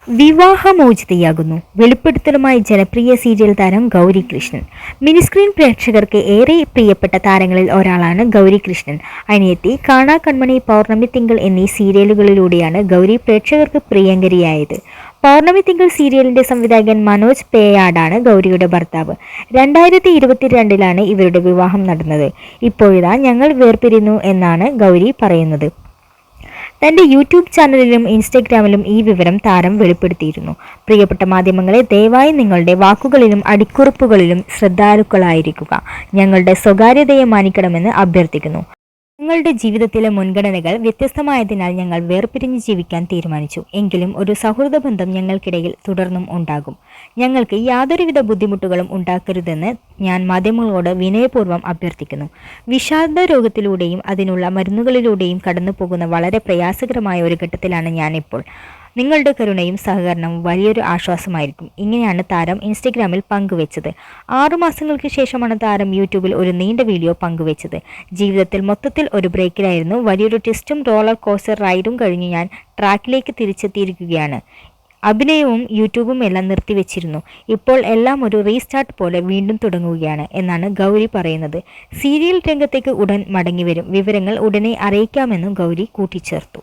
വിവാഹമോചിതയാകുന്നു. വെളിപ്പെടുത്തലുമായി ജനപ്രിയ സീരിയൽ താരം ഗൗരി കൃഷ്ണൻ. മിനിസ്ക്രീൻ പ്രേക്ഷകർക്ക് ഏറെ പ്രിയപ്പെട്ട താരങ്ങളിൽ ഒരാളാണ് ഗൗരി കൃഷ്ണൻ. അനിയത്തി, കാണാ കൺമണി, പൗർണമി തിങ്കൾ എന്നീ സീരിയലുകളിലൂടെയാണ് ഗൗരി പ്രേക്ഷകർക്ക് പ്രിയങ്കരിയായത്. പൗർണമി തിങ്കൾ സീരിയലിന്റെ സംവിധായകൻ മനോജ് പേയാടാണ് ഗൗരിയുടെ ഭർത്താവ്. 2022 ഇവരുടെ വിവാഹം നടന്നത്. ഇപ്പോഴിതാ ഞങ്ങൾ വേർപിരിഞ്ഞു എന്നാണ് ഗൗരി പറയുന്നത്. തന്റെ യൂട്യൂബ് ചാനലിലും ഇൻസ്റ്റഗ്രാമിലും ഈ വിവരം താരം വെളിപ്പെടുത്തിയിരുന്നു. പ്രിയപ്പെട്ട മാധ്യമങ്ങളെ, ദയവായി നിങ്ങളുടെ വാക്കുകളിലും അടിക്കുറിപ്പുകളിലും ശ്രദ്ധാലുക്കളായിരിക്കുക. ഞങ്ങളുടെ സ്വകാര്യതയെ മാനിക്കണമെന്ന് അഭ്യർത്ഥിക്കുന്നു. ഞങ്ങളുടെ ജീവിതത്തിലെ മുൻഗണനകൾ വ്യത്യസ്തമായതിനാൽ ഞങ്ങൾ വേർപിരിഞ്ഞ് ജീവിക്കാൻ തീരുമാനിച്ചു. എങ്കിലും ഒരു സൗഹൃദ ബന്ധം ഞങ്ങൾക്കിടയിൽ തുടർന്നും ഉണ്ടാകും. ഞങ്ങൾക്ക് യാതൊരുവിധ ബുദ്ധിമുട്ടുകളും ഉണ്ടാക്കരുതെന്ന് ഞാൻ മാധ്യമങ്ങളോട് വിനയപൂർവ്വം അഭ്യർത്ഥിക്കുന്നു. വിഷാദ രോഗത്തിലൂടെയും അതിനുള്ള മരുന്നുകളിലൂടെയും കടന്നു പോകുന്ന വളരെ പ്രയാസകരമായ ഒരു ഘട്ടത്തിലാണ് ഞാനിപ്പോൾ. നിങ്ങളുടെ കരുണയും സഹകരണവും വലിയൊരു ആശ്വാസമായിരിക്കും. ഇങ്ങനെയാണ് താരം ഇൻസ്റ്റഗ്രാമിൽ പങ്കുവെച്ചത്. 6 മാസങ്ങൾക്ക് ശേഷമാണ് താരം യൂട്യൂബിൽ ഒരു നീണ്ട വീഡിയോ പങ്കുവെച്ചത്. ജീവിതത്തിൽ മൊത്തത്തിൽ ഒരു ബ്രേക്കിലായിരുന്നു. വലിയൊരു ട്വിസ്റ്റും റോളർ കോസ്റ്റർ റൈഡും കഴിഞ്ഞ് ഞാൻ ട്രാക്കിലേക്ക് തിരിച്ചെത്തിയിരിക്കുകയാണ്. അഭിനയവും യൂട്യൂബും എല്ലാം നിർത്തിവെച്ചിരുന്നു. ഇപ്പോൾ എല്ലാം ഒരു റീസ്റ്റാർട്ട് പോലെ വീണ്ടും തുടങ്ങുകയാണ് എന്നാണ് ഗൗരി പറയുന്നത്. സീരിയൽ രംഗത്തേക്ക് ഉടൻ മടങ്ങിവരും. വിവരങ്ങൾ ഉടനെ അറിയിക്കാമെന്നും ഗൗരി കൂട്ടിച്ചേർത്തു.